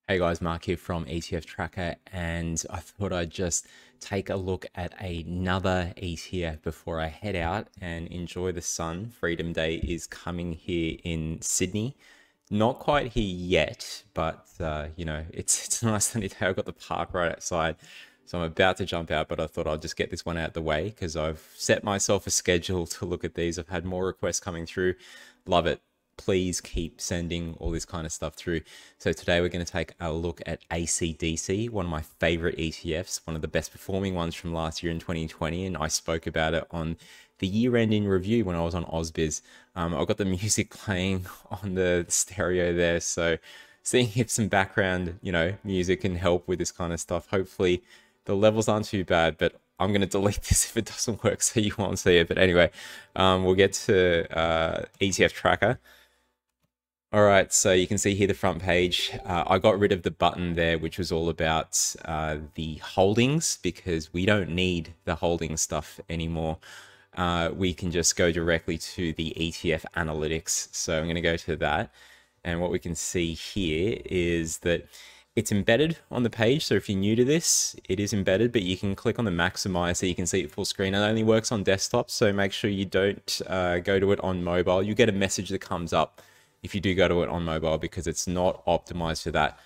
Hey guys, Mark here from ETFtracker, and I thought I'd just take a look at another ETF before I head out and enjoy the sun. Freedom Day is coming here in Sydney. Not quite here yet, but it's a nice sunny day. I've got the park right outside, so I'm about to jump out, but I thought I'd just get this one out the way because I've set myself a schedule to look at these. I've had more requests coming through. Love it. Please keep sending all this kind of stuff through. So today we're going to take a look at ACDC, one of my favorite ETFs, one of the best performing ones from last year in 2020. And I spoke about it on the year-end in review when I was on AusBiz. I've got the music playing on the stereo there. So seeing if some background, music can help with this kind of stuff. Hopefully the levels aren't too bad, but I'm going to delete this if it doesn't work so you won't see it. But anyway, we'll get to ETFtracker. All right, so you can see here the front page. I got rid of the button there, which was all about the holdings, because we don't need the holding stuff anymore. We can just go directly to the ETF analytics. So I'm going to go to that. And what we can see here is that it's embedded on the page. So if you're new to this, it is embedded, but you can click on the maximize so you can see it full screen. It only works on desktop, so make sure you don't go to it on mobile. You get a message that comes up if you do go to it on mobile because it's not optimized for that.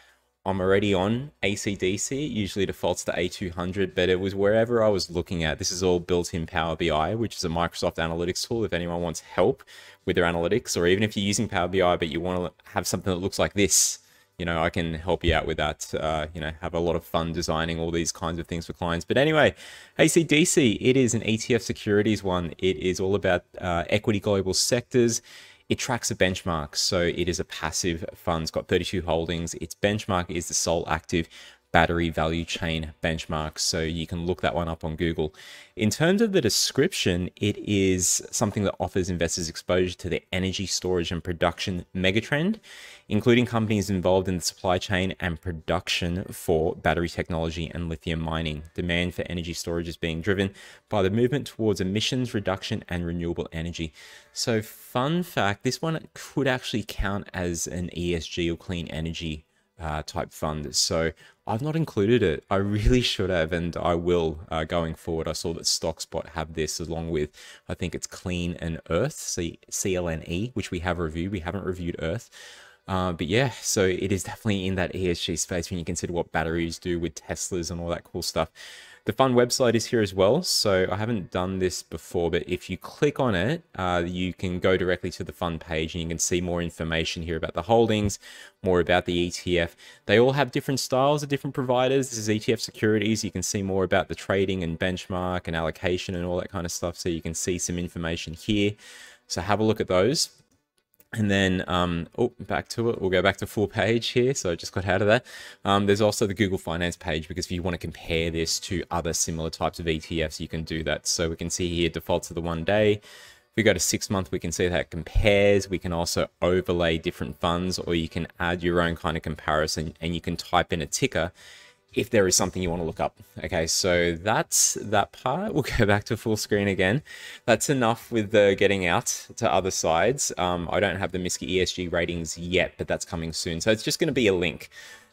I'm already on ACDC. It usually defaults to A200, but it was wherever I was looking at. This is all built in Power BI, which is a Microsoft analytics tool. If anyone wants help with their analytics, or even if you're using Power BI, but you want to have something that looks like this, I can help you out with that. Have a lot of fun designing all these kinds of things for clients. But anyway, ACDC, it is an ETF securities one. It is all about equity global sectors. It tracks a benchmark, so it is a passive fund. It's got 32 holdings. Its benchmark is the sole active battery value chain benchmark, so you can look that one up on Google. In terms of the description, it is something that offers investors exposure to the energy storage and production megatrend, including companies involved in the supply chain and production for battery technology and lithium mining. Demand for energy storage is being driven by the movement towards emissions reduction and renewable energy. So fun fact, this one could actually count as an ESG or clean energy type fund. So I've not included it. I really should have, and I will going forward. I saw that StockSpot have this along with, I think it's Clean and Earth, CLNE, which we have reviewed. We haven't reviewed Earth. But yeah, so it is definitely in that ESG space when you consider what batteries do with Teslas and all that cool stuff. The fund website is here as well. So I haven't done this before, but if you click on it, you can go directly to the fund page and you can see more information here about the holdings, more about the ETF. They all have different styles of different providers. This is ETF securities. You can see more about the trading and benchmark and allocation and all that kind of stuff. So you can see some information here. So have a look at those. And then, back to it. We'll go back to full page here. So I just got out of that. There's also the Google Finance page, because if you want to compare this to other similar types of ETFs, you can do that. So we can see here defaults to the 1 day. If we go to 6 month, we can see that it compares. We can also overlay different funds, or you can add your own kind of comparison, and you can type in a ticker if there is something you want to look up. Okay, so that's that part. We'll go back to full screen again. That's enough with the getting out to other sides. I don't have the MSCI ESG ratings yet, but that's coming soon. So it's just going to be a link.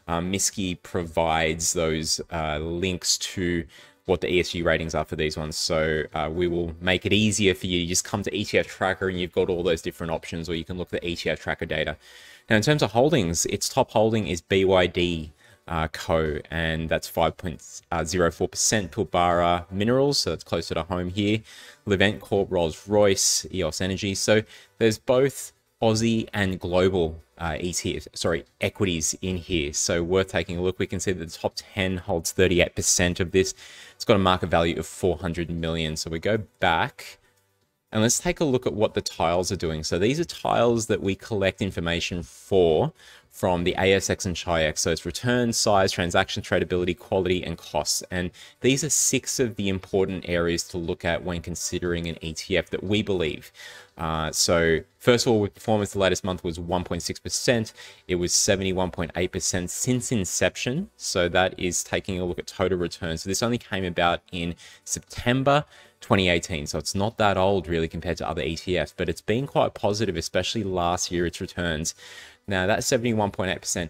MSCI provides those links to what the ESG ratings are for these ones. So we will make it easier for you. You just come to ETFtracker and you've got all those different options, or you can look at the ETFtracker data. Now, in terms of holdings, its top holding is BYD. Co, and that's 5.04%. Pilbara Minerals, so it's closer to home here. Livent Corp, Rolls-Royce, EOS Energy. So there's both Aussie and global equities in here. So worth taking a look. We can see that the top 10 holds 38% of this. It's got a market value of 400 million. So we go back and let's take a look at what the tiles are doing. So these are tiles that we collect information from the ASX and Chi-X. So it's return, size, transaction, tradability, quality, and costs. And these are 6 of the important areas to look at when considering an ETF that we believe. So first of all, with performance, the latest month was 1.6%. It was 71.8% since inception. So that is taking a look at total return. So this only came about in September 2018. So it's not that old really compared to other ETFs, but it's been quite positive, especially last year, its returns. Now that's 71.8%.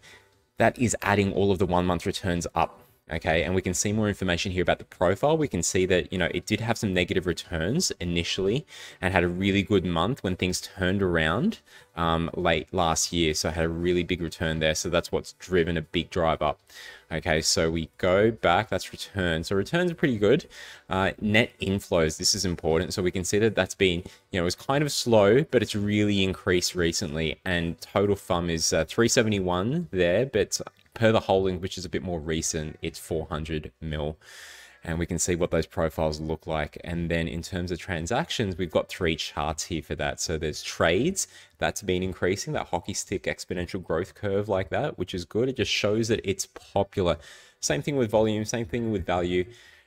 that is adding all of the 1 month returns up. Okay, and we can see more information here about the profile. We can see that, it did have some negative returns initially and had a really good month when things turned around late last year. So it had a really big return there. So that's what's driven a big drive up. Okay, so we go back, that's return. So returns are pretty good. Net inflows, this is important. So we can see that that's been, it was kind of slow, but it's really increased recently. And total FUM is 371 there, but per the holding, which is a bit more recent, it's 400 mil. And we can see what those profiles look like. And then in terms of transactions, we've got 3 charts here for that. So there's trades, that's been increasing, that hockey stick exponential growth curve like that, which is good. It just shows that it's popular. Same thing with volume, same thing with value.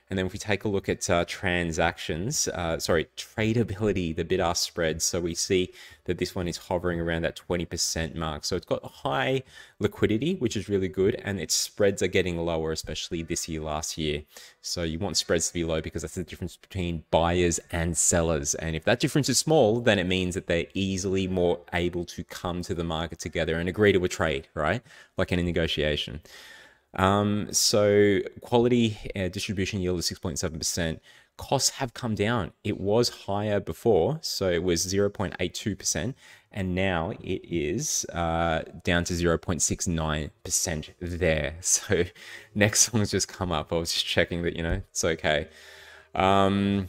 And then if we take a look at tradability, the bid-ask spread. So we see that this one is hovering around that 20% mark. So it's got high liquidity, which is really good. And its spreads are getting lower, especially this year, last year. So you want spreads to be low because that's the difference between buyers and sellers. And if that difference is small, then it means that they're easily more able to come to the market together and agree to a trade, right? Like in a negotiation. So quality distribution yield is 6.7%. Costs have come down. It was higher before, so it was 0.82%, and now it is down to 0.69% there. So next song's just come up. I was just checking that, it's okay. No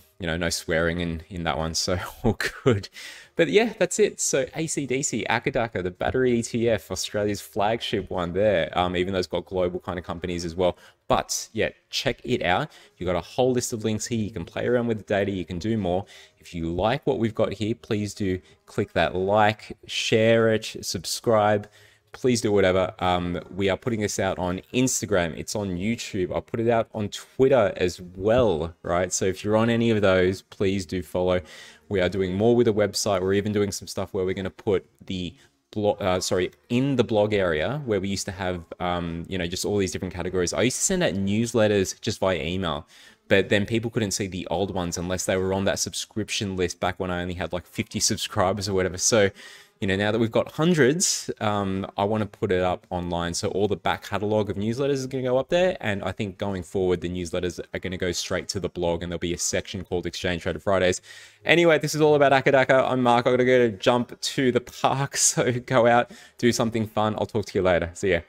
swearing in that one, so all good. But yeah, that's it. So ACDC, ACDC, the battery ETF, Australia's flagship one there, even though it's got global kind of companies as well. But yeah, check it out. You've got a whole list of links here. You can play around with the data. You can do more. If you like what we've got here, please do click that like, share it, subscribe. Please do whatever. We are putting this out on Instagram. It's on YouTube. I'll put it out on Twitter as well, right? So if you're on any of those, please do follow. We are doing more with the website. We're even doing some stuff where we're going to put the blog, in the blog area where we used to have, just all these different categories. I used to send out newsletters just via email, but then people couldn't see the old ones unless they were on that subscription list back when I only had like 50 subscribers or whatever. So now that we've got hundreds, I want to put it up online. So all the back catalog of newsletters is going to go up there. And I think going forward, the newsletters are going to go straight to the blog and there'll be a section called Exchange Traded Fridays. Anyway, this is all about ACDC. I'm Mark. I'm going to go to jump to the park. So go out, do something fun. I'll talk to you later. See ya.